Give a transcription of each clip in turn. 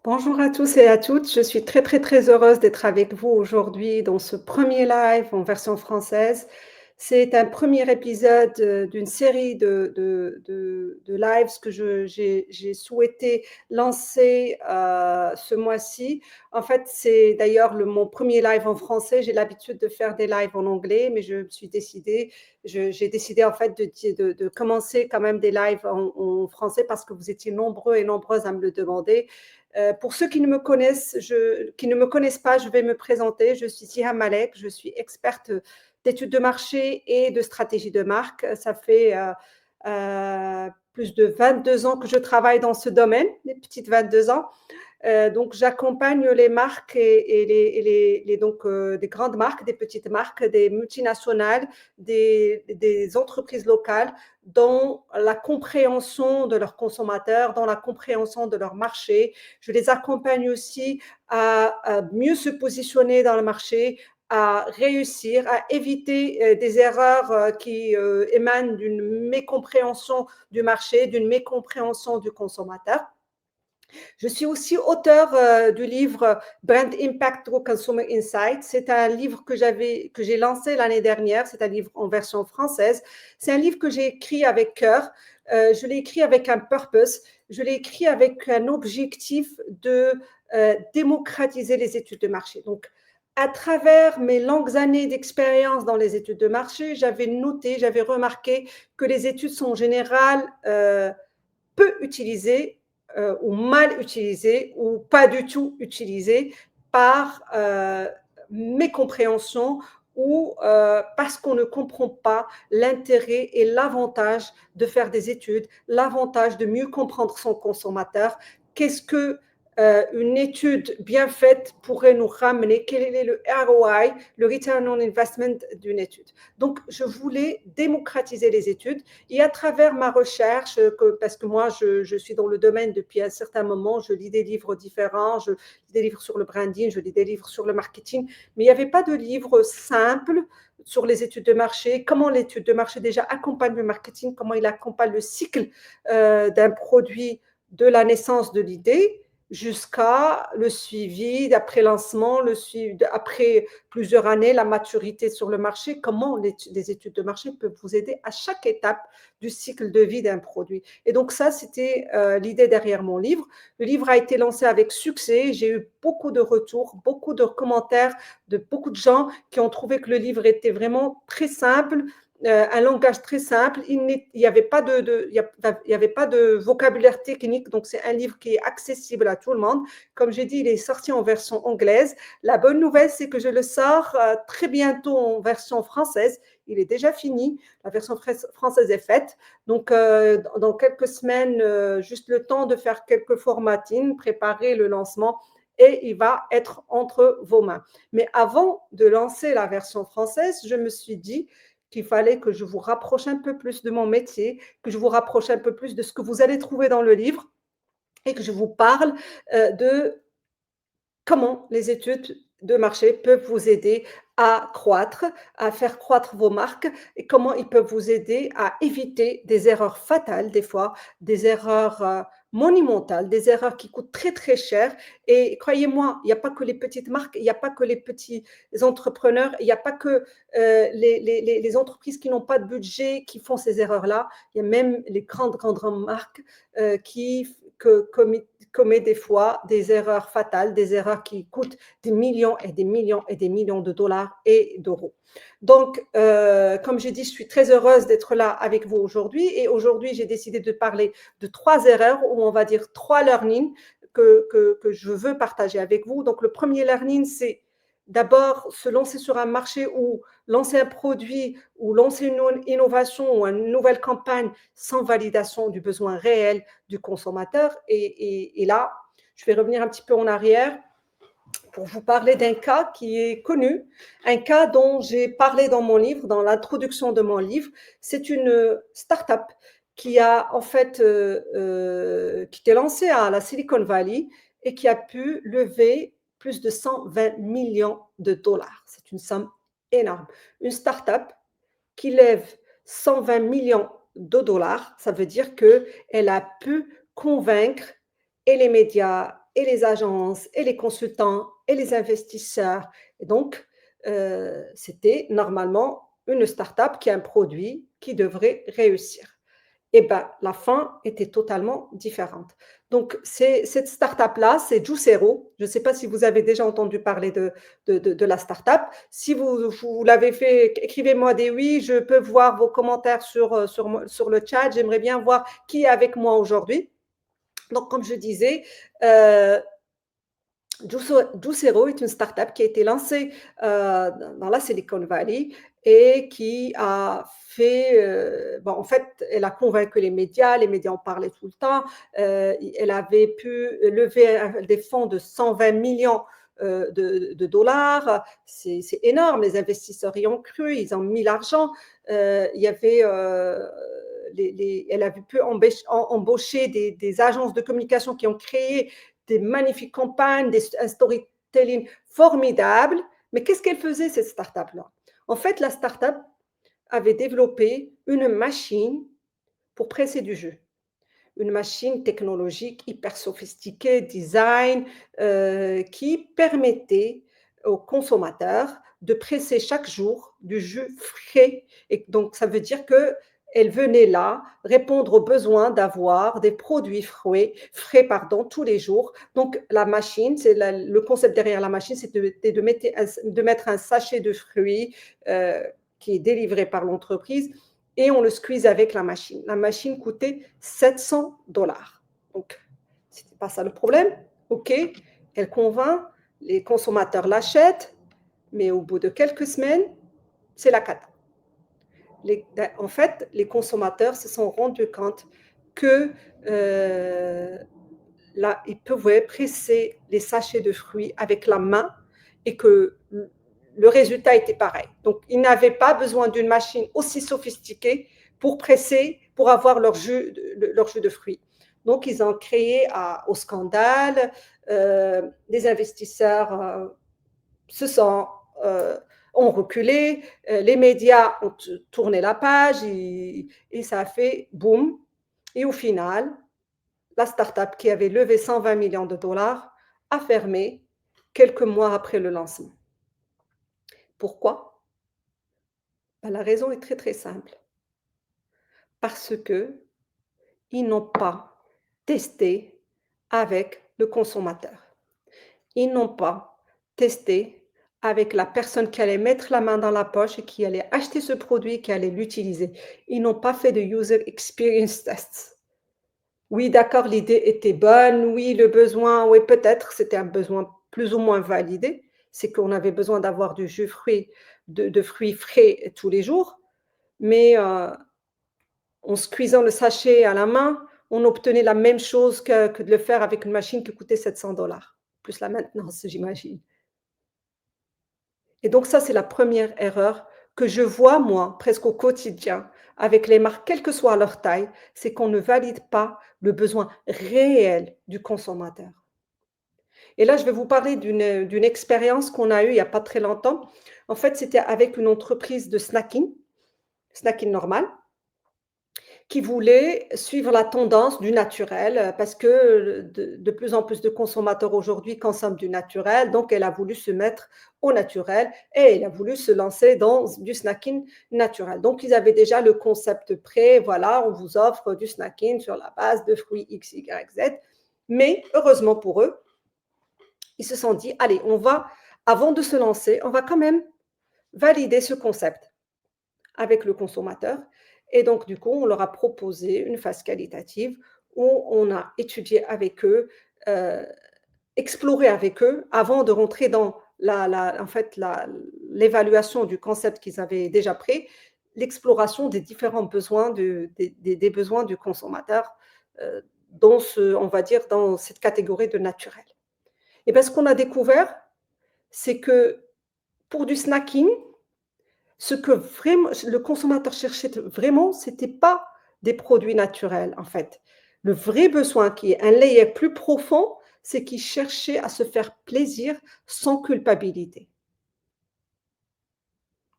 Bonjour à tous et à toutes. Je suis très, très, très heureuse d'être avec vous aujourd'hui dans ce premier live en version française. C'est un premier épisode, d'une série de lives que j'ai souhaité lancer, ce mois-ci. En fait, c'est d'ailleurs mon premier live en français. J'ai l'habitude de faire des lives en anglais, mais j'ai décidé en fait de commencer quand même des lives en français parce que vous étiez nombreux et nombreuses à me le demander. Pour ceux qui ne me connaissent pas, je vais me présenter. Je suis Siham Malek, je suis experte d'études de marché et de stratégie de marque. Ça fait plus de 22 ans que je travaille dans ce domaine, les petites 22 ans. Donc, j'accompagne les marques des grandes marques, des petites marques, des multinationales, des entreprises locales dans la compréhension de leurs consommateurs, dans la compréhension de leur marché. Je les accompagne aussi à mieux se positionner dans le marché, à réussir, à éviter des erreurs qui émanent d'une mécompréhension du marché, d'une mécompréhension du consommateur. Je suis aussi auteur du livre Brand Impact through Consumer Insight. C'est un livre que j'ai lancé l'année dernière. C'est un livre en version française. C'est un livre que j'ai écrit avec cœur. Je l'ai écrit avec un purpose. Je l'ai écrit avec un objectif de démocratiser les études de marché. Donc, à travers mes longues années d'expérience dans les études de marché, j'avais remarqué que les études sont en général peu utilisées ou mal utilisées ou pas du tout utilisées par mécompréhension ou parce qu'on ne comprend pas l'intérêt et l'avantage de faire des études, l'avantage de mieux comprendre son consommateur. Qu'est-ce que une étude bien faite pourrait nous ramener? Quel est le ROI, le Return on Investment d'une étude? Donc, je voulais démocratiser les études et à travers ma recherche, parce que moi, je suis dans le domaine depuis un certain moment, je lis des livres différents, je lis des livres sur le branding, je lis des livres sur le marketing, mais il n'y avait pas de livre simple sur les études de marché, comment l'étude de marché déjà accompagne le marketing, comment il accompagne le cycle d'un produit de la naissance de l'idée jusqu'à le suivi d'après lancement, le suivi après plusieurs années, la maturité sur le marché, comment les études de marché peuvent vous aider à chaque étape du cycle de vie d'un produit. Et donc ça, c'était l'idée derrière mon livre. Le livre a été lancé avec succès. J'ai eu beaucoup de retours, beaucoup de commentaires de beaucoup de gens qui ont trouvé que le livre était vraiment très simple, un langage très simple. Il n'y avait pas il y avait pas de vocabulaire technique, donc c'est un livre qui est accessible à tout le monde. Comme j'ai dit, il est sorti en version anglaise. La bonne nouvelle, c'est que je le sors très bientôt en version française. Il est déjà fini. La version française est faite. Donc, dans quelques semaines, juste le temps de faire quelques formatines, préparer le lancement et il va être entre vos mains. Mais avant de lancer la version française, je me suis dit qu'il fallait que je vous rapproche un peu plus de mon métier, que je vous rapproche un peu plus de ce que vous allez trouver dans le livre et que je vous parle de comment les études de marché peuvent vous aider à croître, à faire croître vos marques et comment ils peuvent vous aider à éviter des erreurs fatales des fois, des erreurs monumentales, des erreurs qui coûtent très très cher. Et croyez-moi, il n'y a pas que les petites marques, il n'y a pas que les petits entrepreneurs, il n'y a pas que les entreprises qui n'ont pas de budget qui font ces erreurs-là. Il y a même les grandes marques qui commet des fois des erreurs fatales, des erreurs qui coûtent des millions et des millions et des millions de dollars et d'euros. Donc, comme j'ai dit, je suis très heureuse d'être là avec vous aujourd'hui. Et aujourd'hui, j'ai décidé de parler de 3 erreurs, ou on va dire 3 learnings que je veux partager avec vous. Donc, le premier learning, c'est d'abord se lancer sur un marché ou lancer un produit ou lancer une innovation ou une nouvelle campagne sans validation du besoin réel du consommateur. Et là, je vais revenir un petit peu en arrière pour vous parler d'un cas qui est connu, un cas dont j'ai parlé dans mon livre, dans l'introduction de mon livre. C'est une start-up qui a en fait qui était lancée à la Silicon Valley et qui a pu lever plus de 120 millions de dollars. C'est une somme énorme. Une start-up qui lève 120 millions de dollars, ça veut dire qu'elle a pu convaincre et les médias et les agences et les consultants et les investisseurs. Et donc, c'était normalement une start-up qui a un produit qui devrait réussir. Et ben, la fin était totalement différente. Donc, cette start-up-là, c'est Juicero. Je ne sais pas si vous avez déjà entendu parler de la start-up. Si vous l'avez fait, écrivez-moi des oui. Je peux voir vos commentaires sur le chat. J'aimerais bien voir qui est avec moi aujourd'hui. Donc, comme je disais, Juicero est une start-up qui a été lancée dans la Silicon Valley et qui a fait, bon, en fait, elle a convaincu les médias en parlaient tout le temps. Elle avait pu lever des fonds de 120 millions de dollars. C'est énorme, les investisseurs y ont cru, ils ont mis l'argent. Il y avait elle a pu embaucher des agences de communication qui ont créé des magnifiques campagnes, un storytelling formidable. Mais qu'est-ce qu'elle faisait, cette start-up-là? En fait, la start-up avait développé une machine pour presser du jus. Une machine technologique hyper sophistiquée, design, qui permettait aux consommateurs de presser chaque jour du jus frais. Et donc, ça veut dire que elle venait là répondre aux besoins d'avoir des produits frais pardon, tous les jours. Donc, la machine, le concept derrière la machine, c'est de mettre un sachet de fruits qui est délivré par l'entreprise et on le squeeze avec la machine. La machine coûtait 700 $. Donc, ce n'était pas ça le problème. OK, elle convainc, les consommateurs l'achètent, mais au bout de quelques semaines, c'est la cata. En fait, les consommateurs se sont rendus compte que là, ils pouvaient presser les sachets de fruits avec la main et que le résultat était pareil. Donc, ils n'avaient pas besoin d'une machine aussi sophistiquée pour presser, pour avoir leur jus de fruits. Donc, ils ont créé au scandale, les investisseurs se sont ont reculé, les médias ont tourné la page et ça a fait boum. Et au final, la start-up qui avait levé 120 millions de dollars a fermé quelques mois après le lancement. Pourquoi? Ben, la raison est très très simple. Parce que ils n'ont pas testé avec le consommateur. Ils n'ont pas testé avec la personne qui allait mettre la main dans la poche et qui allait acheter ce produit, qui allait l'utiliser. Ils n'ont pas fait de user experience tests. Oui, d'accord, l'idée était bonne, oui, le besoin, oui, peut-être, c'était un besoin plus ou moins validé. C'est qu'on avait besoin d'avoir du jus de fruits frais tous les jours, mais en squeezant le sachet à la main, on obtenait la même chose que de le faire avec une machine qui coûtait 700 $, plus la maintenance, j'imagine. Et donc ça, c'est la première erreur que je vois, moi, presque au quotidien, avec les marques, quelle que soit leur taille, c'est qu'on ne valide pas le besoin réel du consommateur. Et là, je vais vous parler d'une expérience qu'on a eue il n'y a pas très longtemps. En fait, c'était avec une entreprise de snacking normal, qui voulait suivre la tendance du naturel, parce que de plus en plus de consommateurs aujourd'hui consomment du naturel, donc elle a voulu se mettre au naturel et elle a voulu se lancer dans du snacking naturel. Donc ils avaient déjà le concept prêt, voilà, on vous offre du snacking sur la base de fruits X, Y, Z. Mais heureusement pour eux, ils se sont dit, allez, avant de se lancer, on va quand même valider ce concept avec le consommateur. Et donc, du coup, on leur a proposé une phase qualitative où on a étudié avec eux, euh, exploré avec eux avant de rentrer dans en fait, l'évaluation du concept qu'ils avaient déjà pris, l'exploration des différents besoins, des besoins du consommateur on va dire, dans cette catégorie de naturel. Et bien, ce qu'on a découvert, c'est que pour du snacking, ce que vraiment le consommateur cherchait vraiment, c'était pas des produits naturels, en fait. Le vrai besoin qui est un layer plus profond, c'est qu'il cherchait à se faire plaisir sans culpabilité.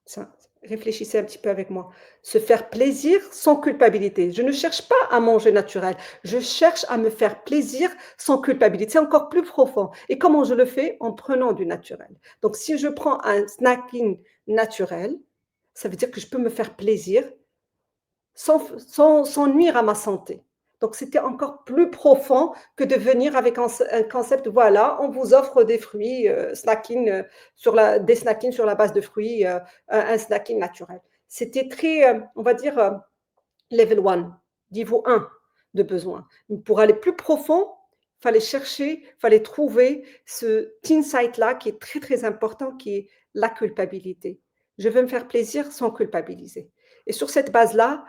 Ça Réfléchissez un petit peu avec moi. Se faire plaisir sans culpabilité. Je ne cherche pas à manger naturel, je cherche à me faire plaisir sans culpabilité. C'est encore plus profond. Et comment je le fais? En prenant du naturel. Donc si je prends un snacking naturel, ça veut dire que je peux me faire plaisir sans nuire à ma santé. Donc c'était encore plus profond que de venir avec un concept, voilà, on vous offre des fruits, snacking, des snackings sur la base de fruits, un snacking naturel. C'était très, on va dire, level 1, niveau 1 de besoin. Pour aller plus profond, il fallait chercher, il fallait trouver ce insight-là qui est très très important, qui est la culpabilité. Je veux me faire plaisir sans culpabiliser. Et sur cette base-là,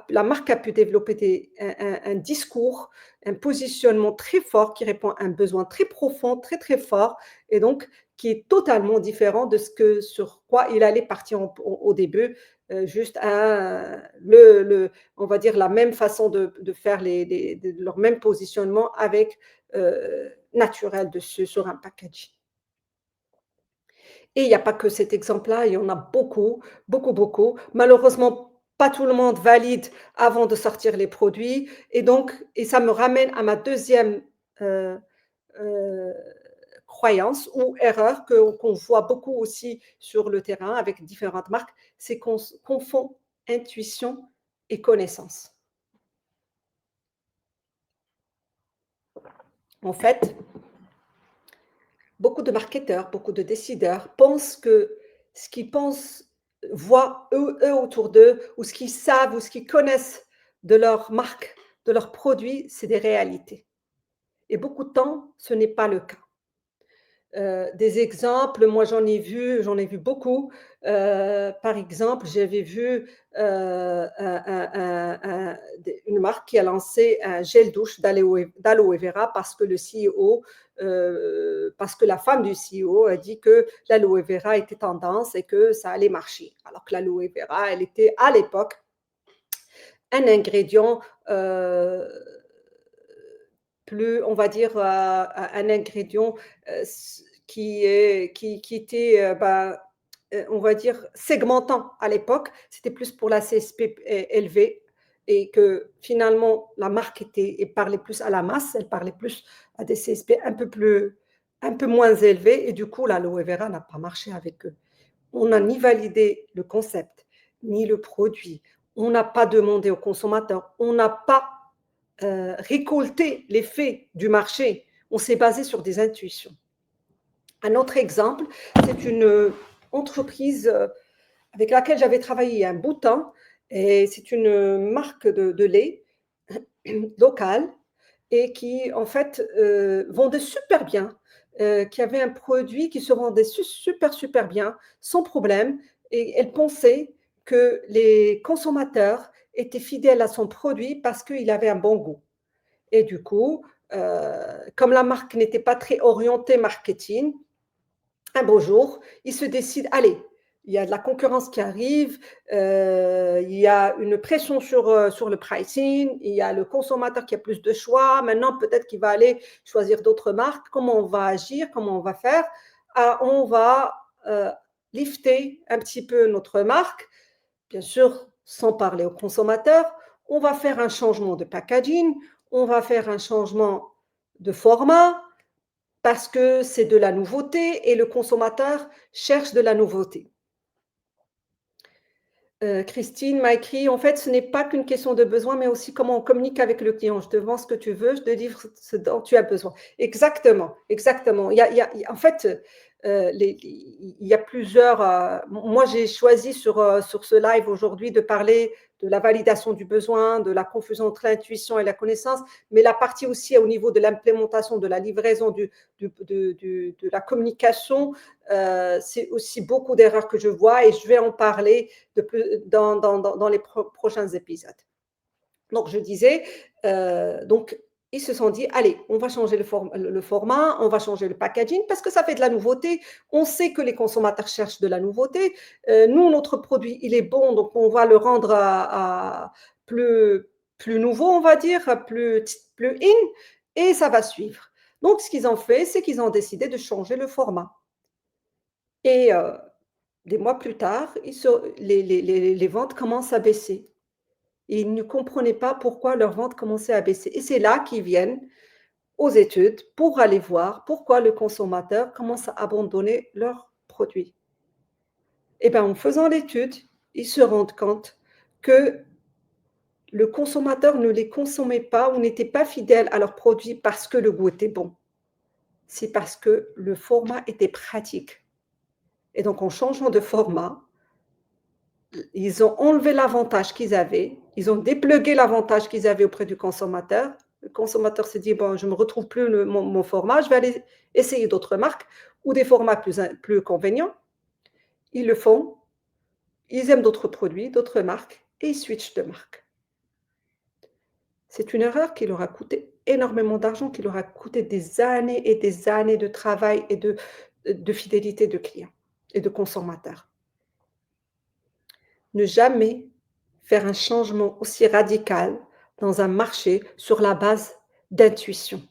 la marque a pu développer un discours, un positionnement très fort qui répond à un besoin très profond, très très fort, et donc qui est totalement différent de sur quoi il allait partir au début, juste on va dire la même façon de faire leur même positionnement avec naturel dessus sur un packaging. Et il n'y a pas que cet exemple-là, il y en a beaucoup, beaucoup, beaucoup. Malheureusement, pas tout le monde valide avant de sortir les produits. Et ça me ramène à ma deuxième euh, euh, croyance ou erreur qu'on voit beaucoup aussi sur le terrain avec différentes marques, c'est qu'on confond intuition et connaissance. En fait, beaucoup de marketeurs, beaucoup de décideurs pensent que ce qu'ils pensent, voient eux autour d'eux, ou ce qu'ils savent, ou ce qu'ils connaissent de leur marque, de leurs produits, c'est des réalités. Et beaucoup de temps, ce n'est pas le cas. Des exemples, moi j'en ai vu beaucoup. Par exemple, j'avais vu une marque qui a lancé un gel douche d'aloe vera parce que le CEO, parce que la femme du CEO a dit que l'aloe vera était tendance et que ça allait marcher. Alors que l'aloe vera, elle était à l'époque un ingrédient plus, on va dire, un ingrédient qui était, on va dire, segmentant à l'époque. C'était plus pour la CSP élevée et que finalement, la marque elle parlait plus à la masse, elle parlait plus à des CSP un peu moins élevés et du coup, l'aloe vera n'a pas marché avec eux. On n'a ni validé le concept, ni le produit. On n'a pas demandé aux consommateurs. On n'a pas récolté les faits du marché. On s'est basé sur des intuitions. Un autre exemple, c'est une entreprise avec laquelle j'avais travaillé il y a un bout de temps. Et c'est une marque de lait locale et qui, en fait, vendait super bien, qui avait un produit qui se vendait super, super bien, sans problème. Et elle pensait que les consommateurs étaient fidèles à son produit parce qu'il avait un bon goût. Et du coup, comme la marque n'était pas très orientée marketing, un beau jour, ils se décident, allez, il y a de la concurrence qui arrive, il y a une pression sur le pricing, il y a le consommateur qui a plus de choix, maintenant peut-être qu'il va aller choisir d'autres marques, comment on va agir, comment on va faire? Ah, on va lifter un petit peu notre marque, bien sûr sans parler aux consommateurs, on va faire un changement de packaging, on va faire un changement de format, parce que c'est de la nouveauté et le consommateur cherche de la nouveauté. Christine m'a écrit, en fait, ce n'est pas qu'une question de besoin, mais aussi comment on communique avec le client. Je te vends ce que tu veux, je te livre ce dont tu as besoin. Exactement, exactement. En fait, il y a plusieurs. Moi, j'ai choisi sur ce live aujourd'hui de parler de la validation du besoin, de la confusion entre l'intuition et la connaissance, mais la partie aussi au niveau de l'implémentation, de la livraison, de la communication, c'est aussi beaucoup d'erreurs que je vois et je vais en parler dans les prochains épisodes. Donc, je disais, donc, ils se sont dit, allez, on va changer le format, on va changer le packaging parce que ça fait de la nouveauté. On sait que les consommateurs cherchent de la nouveauté. Nous, notre produit, il est bon, donc on va le rendre à plus nouveau, on va dire, plus in, et ça va suivre. Donc, ce qu'ils ont fait, c'est qu'ils ont décidé de changer le format. Et Des mois plus tard, les ventes commencent à baisser et ils ne comprenaient pas pourquoi leurs ventes commençaient à baisser et c'est là qu'ils viennent aux études pour aller voir pourquoi le consommateur commence à abandonner leurs produits. Et bien, en faisant l'étude, ils se rendent compte que le consommateur ne les consommait pas ou n'était pas fidèle à leurs produits parce que le goût était bon. C'est parce que le format était pratique. Et donc, en changeant de format, ils ont enlevé l'avantage qu'ils avaient, ils ont déplugué l'avantage qu'ils avaient auprès du consommateur. Le consommateur s'est dit, bon, je ne me retrouve plus mon format, je vais aller essayer d'autres marques ou des formats plus convenients. Ils le font, ils aiment d'autres produits, d'autres marques et ils switchent de marque. C'est une erreur qui leur a coûté énormément d'argent, qui leur a coûté des années et des années de travail et de fidélité de clients et de consommateurs. Ne jamais faire un changement aussi radical dans un marché sur la base d'intuition.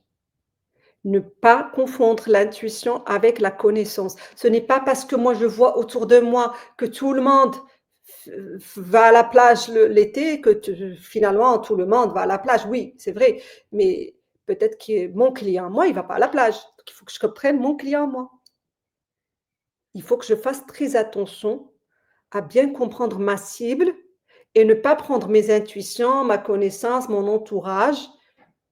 Ne pas confondre l'intuition avec la connaissance. Ce n'est pas parce que moi je vois autour de moi que tout le monde va à la plage l'été que finalement tout le monde va à la plage. Oui, c'est vrai, mais peut-être que mon client, moi, il ne va pas à la plage. Donc, il faut que je reprenne mon client, moi. Il faut que je fasse très attention à bien comprendre ma cible et ne pas prendre mes intuitions, ma connaissance, mon entourage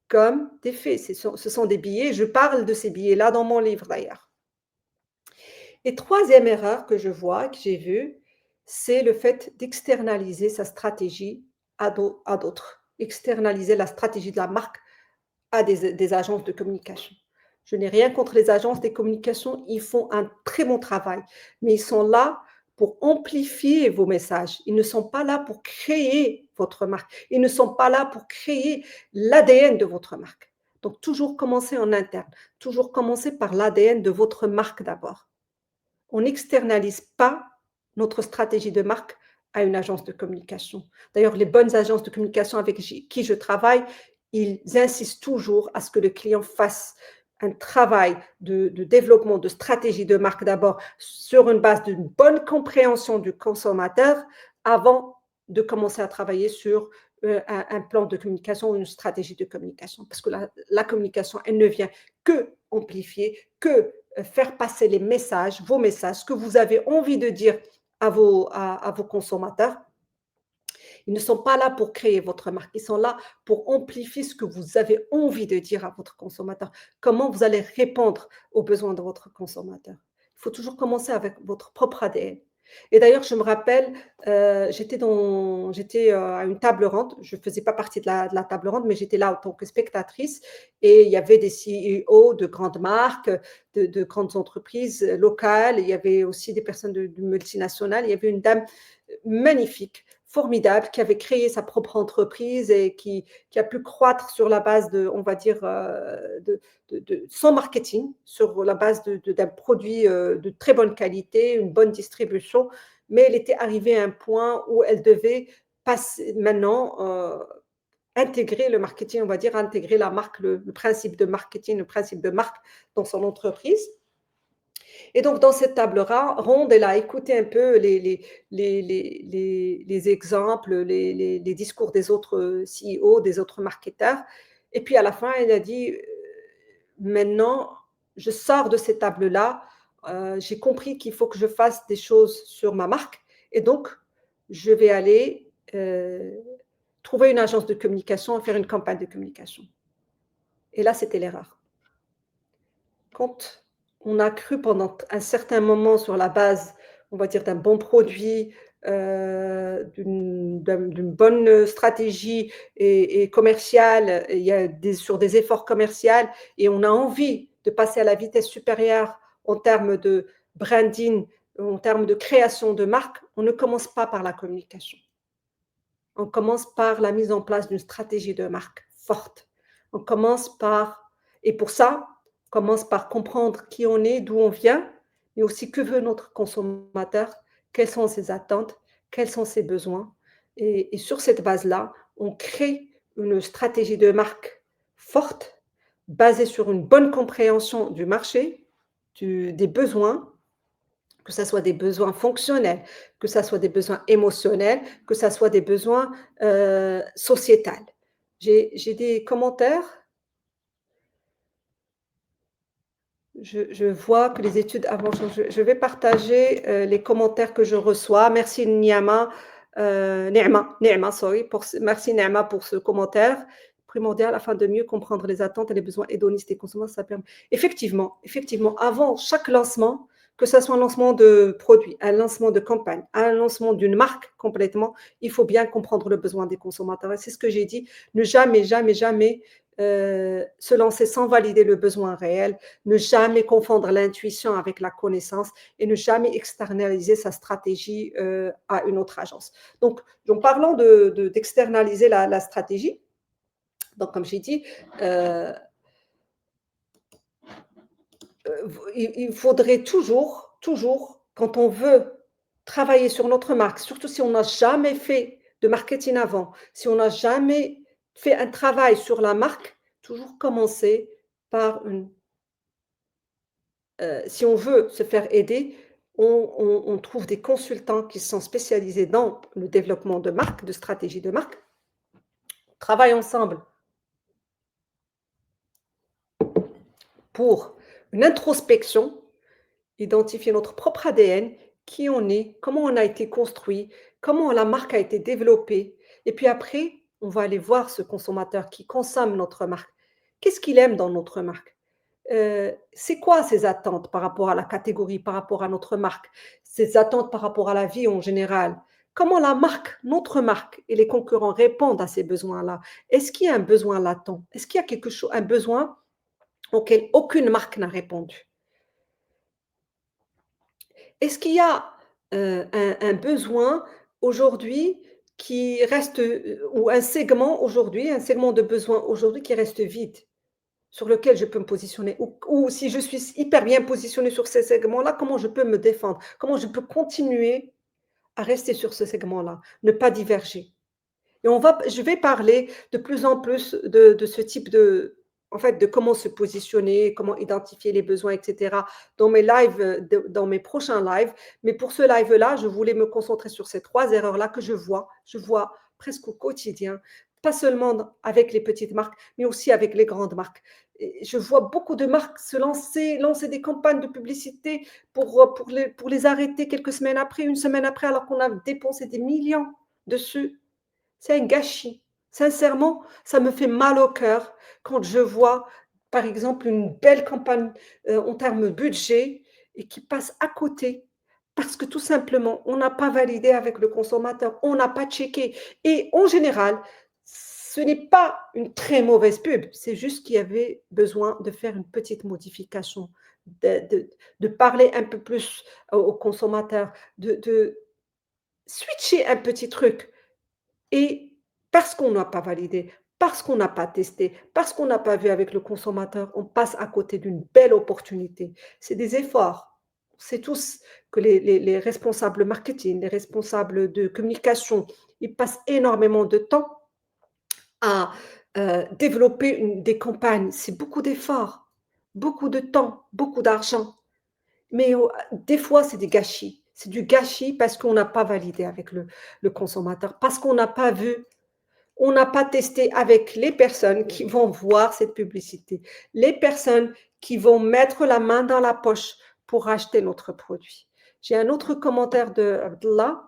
comme des faits. Ce sont des billets. Je parle de ces billets-là dans mon livre d'ailleurs. Et troisième erreur que je vois, que j'ai vue, c'est le fait d'externaliser sa stratégie à d'autres. Externaliser la stratégie de la marque à des agences de communication. Je n'ai rien contre les agences de communication, ils font un très bon travail, mais ils sont là pour amplifier vos messages. Ils ne sont pas là pour créer votre marque. Ils ne sont pas là pour créer l'ADN de votre marque. Donc, toujours commencer en interne. Toujours commencer par l'ADN de votre marque d'abord. On n'externalise pas notre stratégie de marque à une agence de communication. D'ailleurs, les bonnes agences de communication avec qui je travaille, ils insistent toujours à ce que le client fasse un travail de développement de stratégie de marque d'abord sur une base d'une bonne compréhension du consommateur avant de commencer à travailler sur un plan de communication ou une stratégie de communication. Parce que la communication, elle ne vient que amplifier, que faire passer les messages, vos messages, ce que vous avez envie de dire à vos consommateurs. Ils ne sont pas là pour créer votre marque, ils sont là pour amplifier ce que vous avez envie de dire à votre consommateur. Comment vous allez répondre aux besoins de votre consommateur. Il faut toujours commencer avec votre propre ADN. Et d'ailleurs, je me rappelle, j'étais à une table ronde. Je ne faisais pas partie de la table ronde, mais j'étais là en tant que spectatrice. Et il y avait des CEO de grandes marques, de grandes entreprises locales. Il y avait aussi des personnes de multinationales. Il y avait une dame magnifique, formidable, qui avait créé sa propre entreprise et qui a pu croître sur la base de, on va dire, de son marketing, sur la base d'un produit de très bonne qualité, une bonne distribution, mais elle était arrivée à un point où elle devait passer maintenant intégrer le marketing, on va dire, intégrer la marque, le principe de marketing, le principe de marque dans son entreprise. Et donc, dans cette table ronde, elle a écouté un peu les exemples, les discours des autres CEO, des autres marketeurs. Et puis, à la fin, elle a dit, maintenant, je sors de cette table-là, j'ai compris qu'il faut que je fasse des choses sur ma marque. Et donc, je vais aller trouver une agence de communication et faire une campagne de communication. Et là, c'était l'erreur. Quand on a cru pendant un certain moment sur la base, on va dire, d'un bon produit, d'une bonne stratégie et commerciale, il y a sur des efforts commerciaux et on a envie de passer à la vitesse supérieure en termes de branding, en termes de création de marque, on ne commence pas par la communication. On commence par la mise en place d'une stratégie de marque forte. On commence par, et pour ça, on commence par comprendre qui on est, d'où on vient, mais aussi que veut notre consommateur, quelles sont ses attentes, quels sont ses besoins. Et sur cette base-là, on crée une stratégie de marque forte, basée sur une bonne compréhension du marché, des besoins, que ça soit des besoins fonctionnels, que ça soit des besoins émotionnels, que ça soit des besoins, sociétals. J'ai des commentaires. Je vois que les études avancent. Je vais partager, les commentaires que je reçois. Merci Niama, Neema, sorry, merci Neema pour ce commentaire. Primordial afin de mieux comprendre les attentes et les besoins hédonistes des consommateurs, ça permet effectivement, avant chaque lancement, que ça soit un lancement de produit, un lancement de campagne, un lancement d'une marque complètement, il faut bien comprendre le besoin des consommateurs et c'est ce que j'ai dit, ne jamais, se lancer sans valider le besoin réel, ne jamais confondre l'intuition avec la connaissance et ne jamais externaliser sa stratégie à une autre agence. Donc, en parlant d'externaliser la stratégie, donc comme j'ai dit, euh, il faudrait toujours, quand on veut travailler sur notre marque, surtout si on n'a jamais fait de marketing avant, si on n'a jamais fait un travail sur la marque, toujours commencer par une si on veut se faire aider, on trouve des consultants qui sont spécialisés dans le développement de marque, de stratégie de marque, travaillent ensemble pour une introspection, identifier notre propre ADN, qui on est, comment on a été construit, comment la marque a été développée. Et puis après, on va aller voir ce consommateur qui consomme notre marque. Qu'est-ce qu'il aime dans notre marque? C'est quoi ses attentes par rapport à la catégorie, par rapport à notre marque, ses attentes par rapport à la vie en général? Comment la marque, notre marque et les concurrents répondent à ces besoins-là? Est-ce qu'il y a un besoin latent? Est-ce qu'il y a quelque chose, un besoin auquel aucune marque n'a répondu? Est-ce qu'il y a un besoin aujourd'hui qui reste, ou un segment de besoin aujourd'hui qui reste vide? Sur lequel je peux me positionner ou si je suis hyper bien positionnée sur ces segments-là, comment je peux me défendre? Comment je peux continuer à rester sur ce segment-là, ne pas diverger? Et je vais parler de plus en plus de ce type de en fait, de comment se positionner, comment identifier les besoins et cetera dans mes lives, dans mes prochains lives. Mais pour ce live-là, je voulais me concentrer sur ces 3 erreurs-là que je vois presque au quotidien, pas seulement avec les petites marques, mais aussi avec les grandes marques. Et je vois beaucoup de marques se lancer des campagnes de publicité pour les arrêter quelques semaines après, une semaine après, alors qu'on a dépensé des millions dessus. C'est un gâchis. Sincèrement, ça me fait mal au cœur quand je vois, par exemple, une belle campagne, en termes budget et qui passe à côté parce que tout simplement, on n'a pas validé avec le consommateur, on n'a pas checké et en général, ce n'est pas une très mauvaise pub, c'est juste qu'il y avait besoin de faire une petite modification, de parler un peu plus au consommateur, de switcher un petit truc. Et parce qu'on n'a pas validé, parce qu'on n'a pas testé, parce qu'on n'a pas vu avec le consommateur, on passe à côté d'une belle opportunité. C'est des efforts. C'est tous que les responsables marketing, les responsables de communication, ils passent énormément de temps à développer des campagnes. C'est beaucoup d'efforts, beaucoup de temps, beaucoup d'argent. Mais des fois, c'est des gâchis. C'est du gâchis parce qu'on n'a pas validé avec le consommateur, parce qu'on n'a pas vu, on n'a pas testé avec les personnes qui vont voir cette publicité, les personnes qui vont mettre la main dans la poche pour acheter notre produit. J'ai un autre commentaire de Abdullah.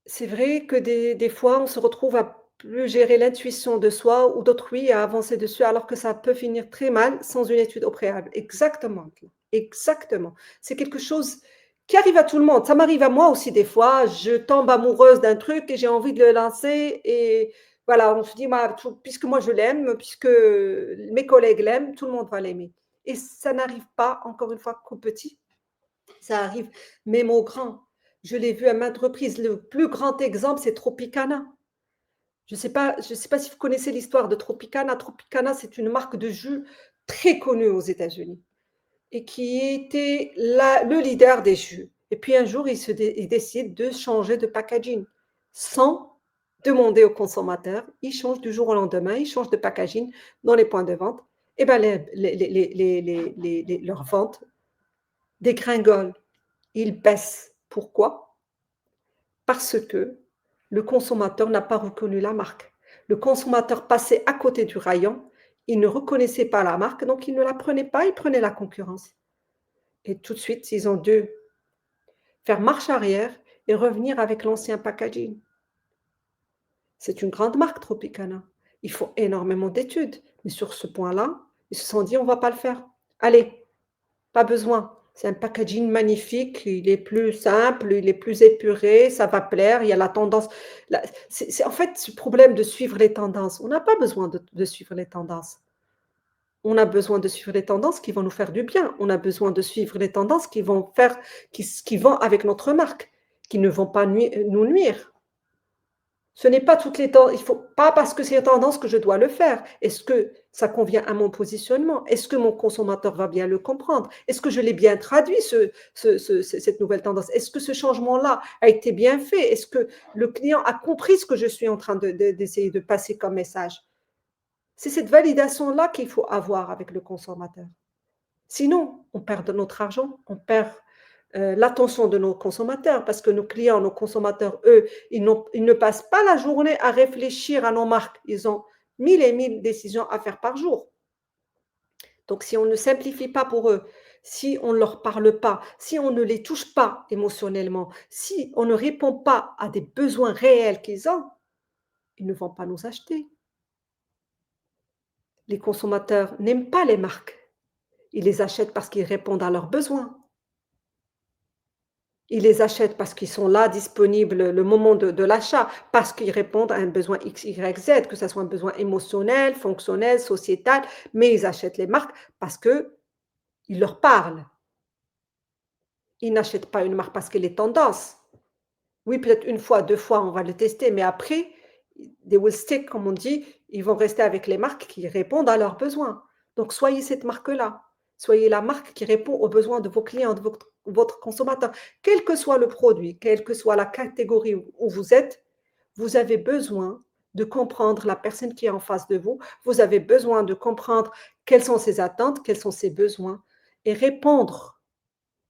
C'est vrai que des fois, on se retrouve à plus gérer l'intuition de soi ou d'autrui et à avancer dessus, alors que ça peut finir très mal sans une étude au préalable. Exactement, exactement. C'est quelque chose qui arrive à tout le monde. Ça m'arrive à moi aussi des fois. Je tombe amoureuse d'un truc et j'ai envie de le lancer et voilà, on se dit: «Bah, puisque moi je l'aime, puisque mes collègues l'aiment, tout le monde va l'aimer» et ça n'arrive pas, encore une fois, qu'aux petits. Ça arrive même aux grands. Je l'ai vu à maintes reprises. Le plus grand exemple, c'est Tropicana. Je sais pas si vous connaissez l'histoire de Tropicana. Tropicana, c'est une marque de jus très connue aux États-Unis et qui était le leader des jus. Et puis un jour, il décide de changer de packaging sans demander aux consommateurs. Il change du jour au lendemain, il change de packaging dans les points de vente. Et ben leurs ventes dégringole, il baisse. Pourquoi? Parce que le consommateur n'a pas reconnu la marque. Le consommateur passait à côté du rayon, il ne reconnaissait pas la marque, donc il ne la prenait pas, il prenait la concurrence. Et tout de suite, ils ont dû faire marche arrière et revenir avec l'ancien packaging. C'est une grande marque Tropicana. Il faut énormément d'études, mais sur ce point-là, ils se sont dit: «On ne va pas le faire. Allez, pas besoin. C'est un packaging magnifique, il est plus simple, il est plus épuré, ça va plaire, il y a la tendance». La c'est en fait ce problème de suivre les tendances. On n'a pas besoin de suivre les tendances. On a besoin de suivre les tendances qui vont nous faire du bien. On a besoin de suivre les tendances qui vont faire qui vont avec notre marque, qui ne vont pas nous nuire. Ce n'est pas toutes les tendances. Il faut pas parce que c'est une tendance que je dois le faire. Est-ce que ça convient à mon positionnement? Est-ce que mon consommateur va bien le comprendre? Est-ce que je l'ai bien traduit cette nouvelle tendance? Est-ce que ce changement-là a été bien fait? Est-ce que le client a compris ce que je suis en train d'essayer de passer comme message? C'est cette validation-là qu'il faut avoir avec le consommateur. Sinon, on perd de notre argent, on perd, l'attention de nos consommateurs parce que nos clients, nos consommateurs, eux, ils ne passent pas la journée à réfléchir à nos marques. Ils ont 1000 et 1000 décisions à faire par jour. Donc si on ne simplifie pas pour eux, si on ne leur parle pas, si on ne les touche pas émotionnellement, si on ne répond pas à des besoins réels qu'ils ont, ils ne vont pas nous acheter. Les consommateurs n'aiment pas les marques. Ils les achètent parce qu'ils répondent à leurs besoins. Ils les achètent parce qu'ils sont là, disponibles le moment de l'achat, parce qu'ils répondent à un besoin X, Y, Z, que ça soit un besoin émotionnel, fonctionnel, sociétal, mais ils achètent les marques parce qu'ils leur parlent. Ils n'achètent pas une marque parce qu'elle est tendance. Oui, peut-être une fois, 2 fois, on va le tester, mais après, they will stick, comme on dit, ils vont rester avec les marques qui répondent à leurs besoins. Donc soyez cette marque-là. Soyez la marque qui répond aux besoins de vos clients, de votre consommateur. Quel que soit le produit, quelle que soit la catégorie où vous êtes, vous avez besoin de comprendre la personne qui est en face de vous. Vous avez besoin de comprendre quelles sont ses attentes, quels sont ses besoins et répondre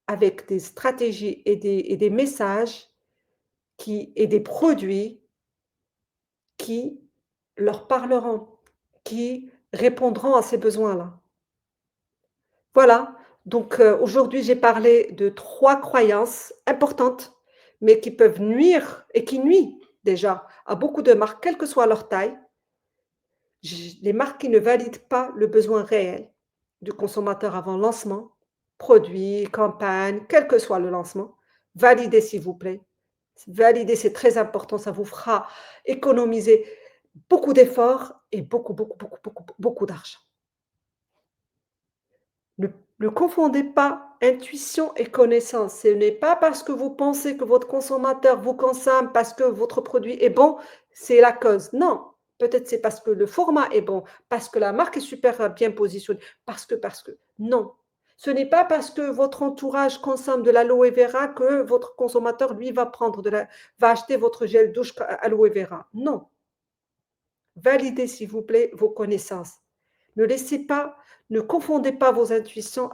avec des stratégies et des messages et des produits qui leur parleront, qui répondront à ces besoins-là. Voilà, donc aujourd'hui, j'ai parlé de 3 croyances importantes, mais qui peuvent nuire et qui nuisent déjà à beaucoup de marques, quelle que soit leur taille. Les marques qui ne valident pas le besoin réel du consommateur avant le lancement, produit, campagne, quel que soit le lancement, validez s'il vous plaît. Valider, c'est très important, ça vous fera économiser beaucoup d'efforts et beaucoup, beaucoup, beaucoup, beaucoup, beaucoup d'argent. Ne ne confondez pas intuition et connaissance. Ce n'est pas parce que vous pensez que votre consommateur vous consomme parce que votre produit est bon, c'est la cause. Non, peut-être c'est parce que le format est bon, parce que la marque est super, bien positionnée, parce que. Non, ce n'est pas parce que votre entourage consomme de l'aloe vera que votre consommateur, lui, va acheter votre gel douche aloe vera. Non. Validez, s'il vous plaît, vos connaissances. Ne laissez pas ne confondez pas vos intuitions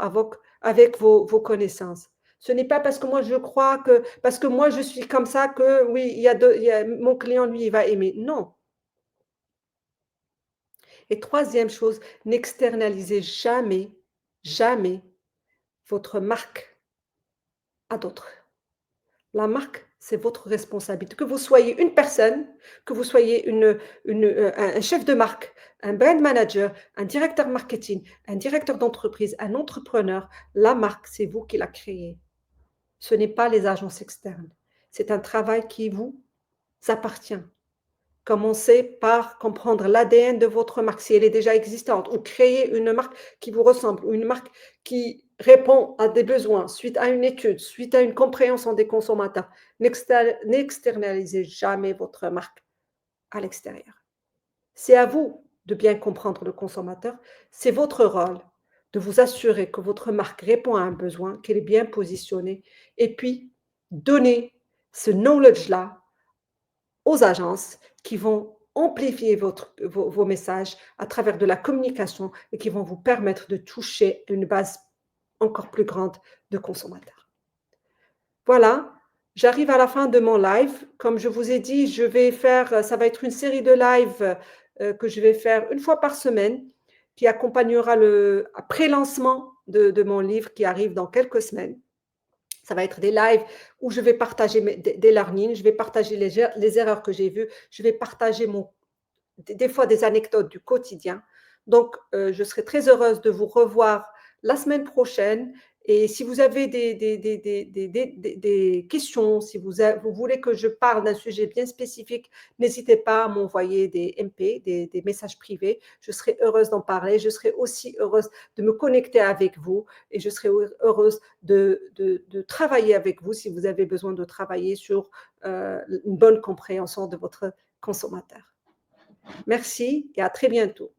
avec vos connaissances. Ce n'est pas parce que moi je crois que parce que moi je suis comme ça que oui, il y a mon client, lui, il va aimer. Non. Et troisième chose, n'externalisez jamais, jamais votre marque à d'autres. La marque, c'est votre responsabilité. Que vous soyez une personne, que vous soyez un chef de marque, un brand manager, un directeur marketing, un directeur d'entreprise, un entrepreneur, la marque, c'est vous qui la créez. Ce n'est pas les agences externes. C'est un travail qui vous appartient. Commencez par comprendre l'ADN de votre marque, si elle est déjà existante, ou créer une marque qui vous ressemble, ou une marque qui répond à des besoins suite à une étude, suite à une compréhension des consommateurs. N'externalisez jamais votre marque à l'extérieur. C'est à vous de bien comprendre le consommateur. C'est votre rôle de vous assurer que votre marque répond à un besoin, qu'elle est bien positionnée, et puis donner ce knowledge-là aux agences qui vont amplifier vos messages à travers de la communication et qui vont vous permettre de toucher une base encore plus grande de consommateurs. Voilà, j'arrive à la fin de mon live. Comme je vous ai dit, je vais faire, ça va être une série de lives que je vais faire une fois par semaine, qui accompagnera le pré-lancement de mon livre qui arrive dans quelques semaines. Ça va être des lives où je vais partager des learnings, je vais partager les erreurs que j'ai vues, je vais partager des fois des anecdotes du quotidien. Donc, je serai très heureuse de vous revoir la semaine prochaine. Et si vous avez des questions, si vous voulez que je parle d'un sujet bien spécifique, n'hésitez pas à m'envoyer des MP, des messages privés. Je serai heureuse d'en parler. Je serai aussi heureuse de me connecter avec vous et je serai heureuse de travailler avec vous si vous avez besoin de travailler sur une bonne compréhension de votre consommateur. Merci et à très bientôt.